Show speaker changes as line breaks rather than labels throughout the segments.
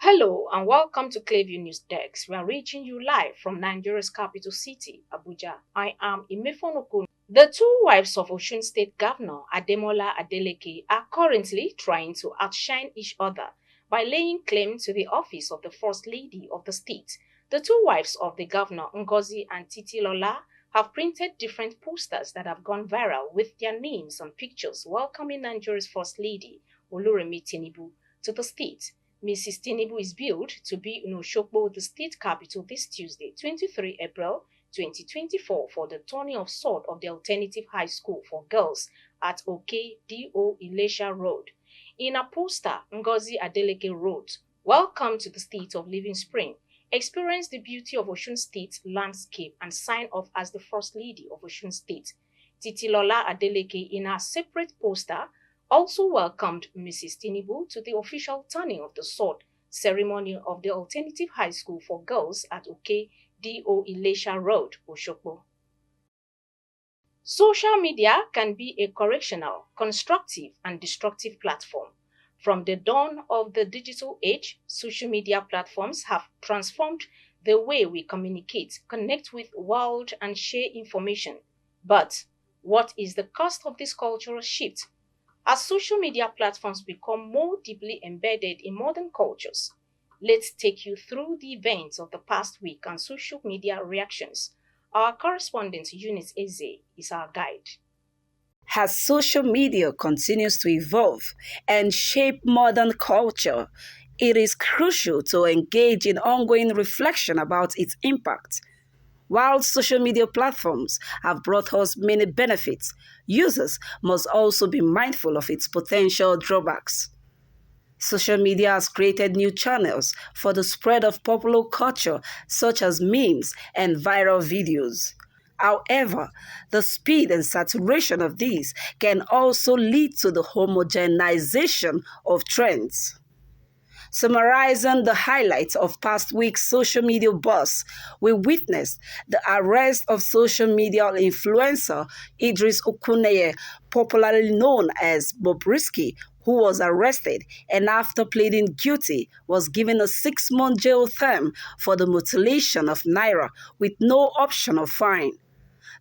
Hello and welcome to Clearview News Desk. We are reaching you live from Nigeria's capital city, Abuja. I am Imefonokun. The two wives of Osun State Governor Ademola Adeleke are currently trying to outshine each other by laying claim to the office of the First Lady of the state. The two wives of the governor, Ngozi and Titilola, have printed different posters that have gone viral with their names and pictures welcoming Nigeria's First Lady, Oluremi Tinubu, to the state. Mrs. Tinubu is billed to be in Osogbo, the state capital, this Tuesday, 23 April 2024, for the turning of sword of the Alternative High School for Girls at OKDO Ilesha Road. In a poster, Ngozi Adeleke wrote, "Welcome to the state of Living Spring. Experience the beauty of Osun State landscape and sign off as the First Lady of Osun State." Titilola Adeleke, in her separate poster, also welcomed Mrs. Tinubu to the official turning of the sword ceremony of the Alternative High School for Girls at OKDO Ilesha Road, Osogbo. Social media can be a correctional, constructive, and destructive platform. From the dawn of the digital age, social media platforms have transformed the way we communicate, connect with the world, and share information. But what is the cost of this cultural shift? As social media platforms become more deeply embedded in modern cultures, let's take you through the events of the past week and social media reactions. Our correspondent Eunice Eze is our guide.
As social media continues to evolve and shape modern culture, it is crucial to engage in ongoing reflection about its impact. While social media platforms have brought us many benefits, users must also be mindful of its potential drawbacks. Social media has created new channels for the spread of popular culture, such as memes and viral videos. However, the speed and saturation of these can also lead to the homogenization of trends. Summarizing the highlights of past week's social media buzz, we witnessed the arrest of social media influencer Idris Okuneye, popularly known as Bobrisky, who was arrested and after pleading guilty was given a 6-month jail term for the mutilation of Naira with no option of fine.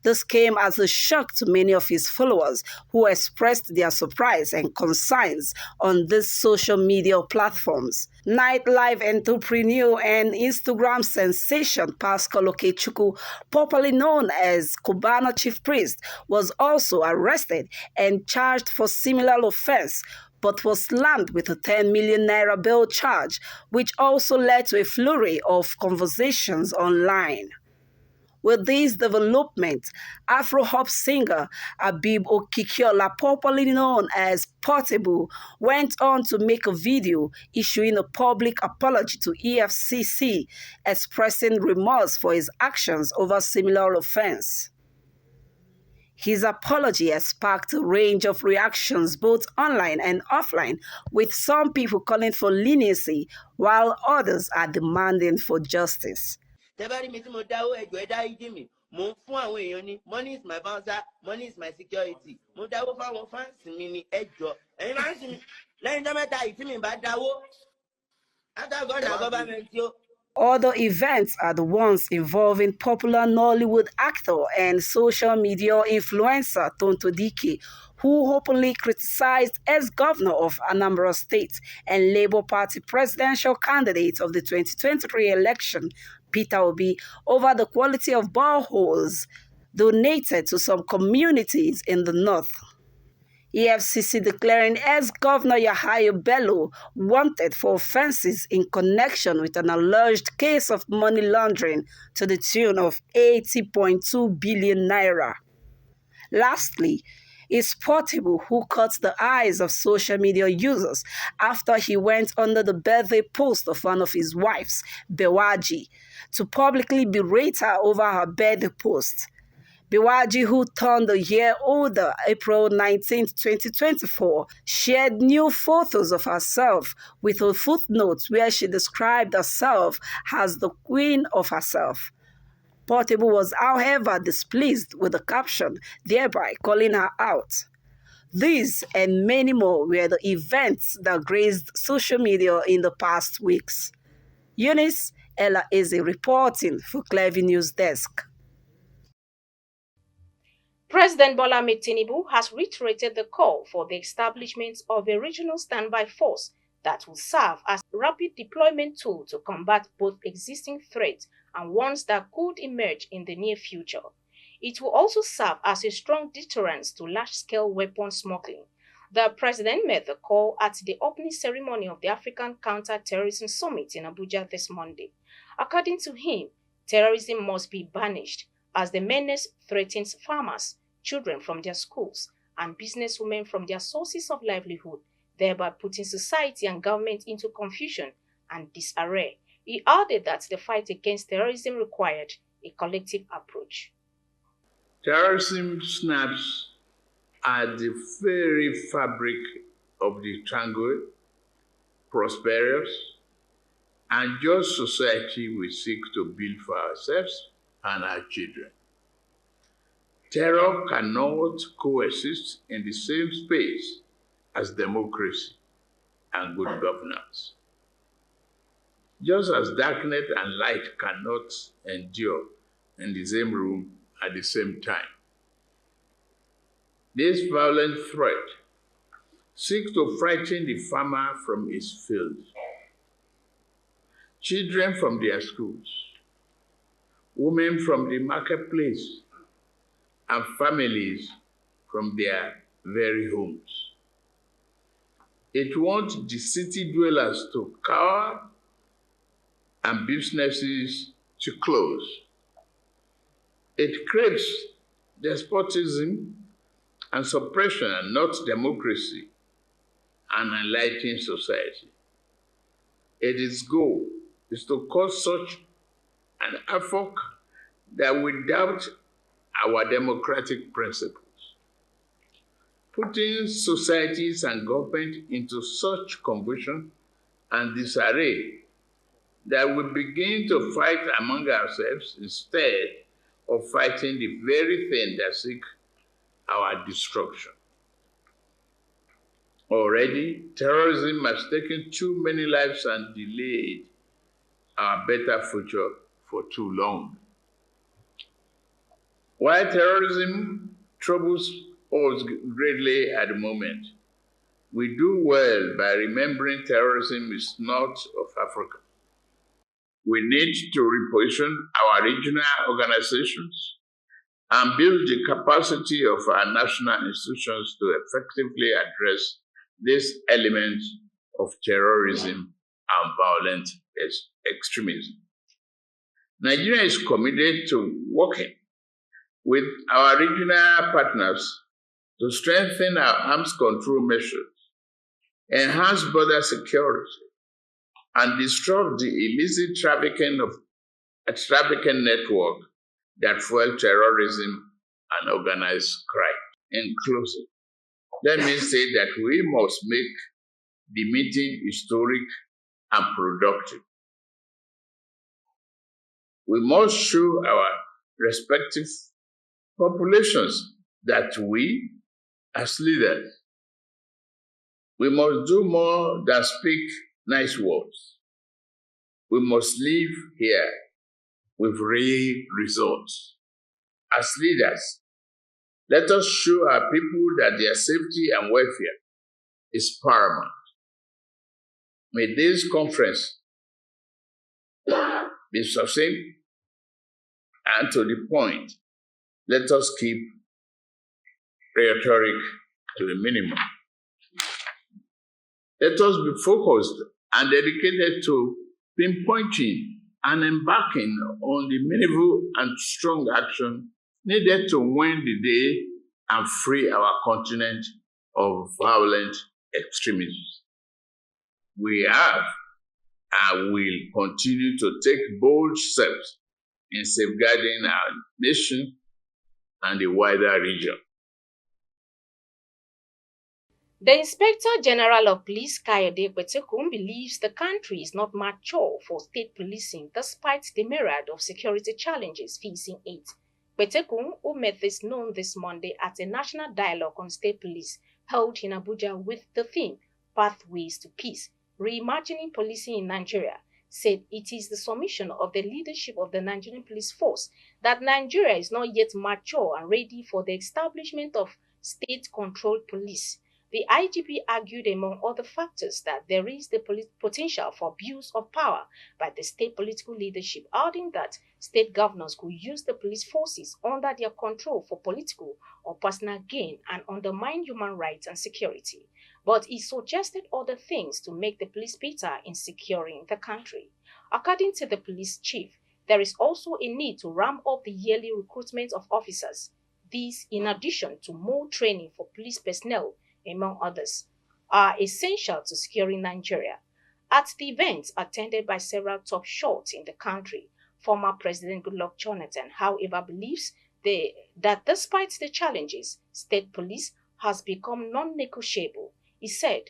This came as a shock to many of his followers who expressed their surprise and concerns on these social media platforms. Nightlife entrepreneur and Instagram sensation Pascal Okechukwu, popularly known as Cubana Chief Priest, was also arrested and charged for similar offense, but was slammed with a 10 million naira bail charge, which also led to a flurry of conversations online. With this development, Afro-hop singer Habib Okikiola, popularly known as Portable, went on to make a video issuing a public apology to EFCC, expressing remorse for his actions over similar offense. His apology has sparked a range of reactions both online and offline, with some people calling for leniency while others are demanding for justice.
Money is my bouncer, money is my security. Mo dáwó fáwọn fans mi ni ẹjọ́. Ẹ̀yin máa ń sìn mí lẹ́yìn tó mẹ́ta yìí tí mi bá dáwó. After God na government yo.
Other events are the ones involving popular Nollywood actor and social media influencer Tonto Dike, who openly criticized ex-governor of Anambra State and Labour Party presidential candidate of the 2023 election, Peter Obi, over the quality of boreholes donated to some communities in the north. EFCC declaring ex-governor Yahaya Bello wanted for offenses in connection with an alleged case of money laundering to the tune of 80.2 billion naira. Lastly, is Portable, who caught the eyes of social media users after he went under the birthday post of one of his wives, Bewaji, to publicly berate her over her birthday post. Bewaji, who turned a year older April 19, 2024, shared new photos of herself with a footnote where she described herself as the queen of herself. Portable was, however, displeased with the caption, thereby calling her out. These and many more were the events that graced social media in the past weeks. Eunice Ella Eze reporting for Clevy News Desk.
President Bola Ahmed Tinubu has reiterated the call for the establishment of a regional standby force that will serve as a rapid deployment tool to combat both existing threats and ones that could emerge in the near future. It will also serve as a strong deterrent to large-scale weapon smuggling. The president made the call at the opening ceremony of the African Counter-Terrorism Summit in Abuja this Monday. According to him, terrorism must be banished as the menace threatens farmers, children from their schools, and businesswomen from their sources of livelihood, thereby putting society and government into confusion and disarray. He added that the fight against terrorism required a collective approach.
Terrorism snaps at the very fabric of the tranquil, prosperous, and just society we seek to build for ourselves and our children. Terror cannot coexist in the same space as democracy and good governance. Just as darkness and light cannot endure in the same room at the same time. This violent threat seeks to frighten the farmer from his field, children from their schools, women from the marketplace, and families from their very homes. It wants the city dwellers to cower and businesses to close. It craves despotism and suppression and not democracy and enlightened society. Its goal is to cause such an havoc that we doubt our democratic principles, putting societies and government into such confusion and disarray that we begin to fight among ourselves instead of fighting the very thing that seek our destruction. Already, terrorism has taken too many lives and delayed our better future for too long. While terrorism troubles us greatly at the moment, we do well by remembering terrorism is not of Africa. We need to reposition our regional organizations and build the capacity of our national institutions to effectively address this element of terrorism and violent extremism. Nigeria is committed to working with our regional partners to strengthen our arms control measures, enhance border security, and disrupt the illicit trafficking network that fuel terrorism and organized crime. In closing, let me say that we must make the meeting historic and productive. We must show our respective populations that we, as leaders, we must do more than speak nice words. We must live here with real results. As leaders, let us show our people that their safety and welfare is paramount. May this conference be succinct and to the point. Let us keep rhetoric to the minimum. Let us be focused and dedicated to pinpointing and embarking on the meaningful and strong action needed to win the day and free our continent of violent extremism. We have and will continue to take bold steps in safeguarding our nation and the wider region.
The Inspector General of Police, Kayode Kwetekun, believes the country is not mature for state policing despite the myriad of security challenges facing it. Kwetekun, who made this known this Monday at a national dialogue on state police held in Abuja with the theme Pathways to Peace, Reimagining Policing in Nigeria, said it is the submission of the leadership of the Nigerian police force that Nigeria is not yet mature and ready for the establishment of state-controlled police. The IGP argued, among other factors, that there is the potential for abuse of power by the state political leadership, adding that state governors could use the police forces under their control for political or personal gain and undermine human rights and security. But he suggested other things to make the police better in securing the country. According to the police chief, there is also a need to ramp up the yearly recruitment of officers. These, in addition to more training for police personnel, among others, are essential to securing Nigeria. At the event, attended by several top shots in the country, former President Goodluck Jonathan, however, believes that despite the challenges, state police has become non-negotiable. He said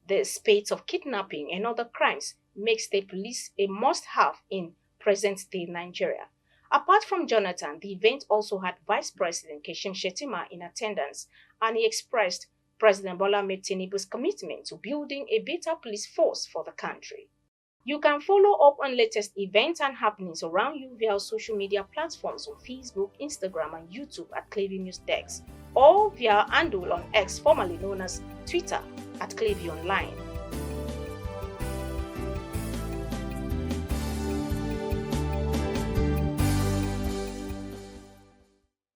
the spate of kidnapping and other crimes makes state police a must-have in present-day Nigeria. Apart from Jonathan, the event also had Vice President Kashim Shettima in attendance, and he expressed President Bola Ahmed Tinubu's commitment to building a better police force for the country. You can follow up on latest events and happenings around you via social media platforms on Facebook, Instagram, and YouTube at Clavy News Desk, or via our handle on X, formerly known as Twitter, at Clavy Online.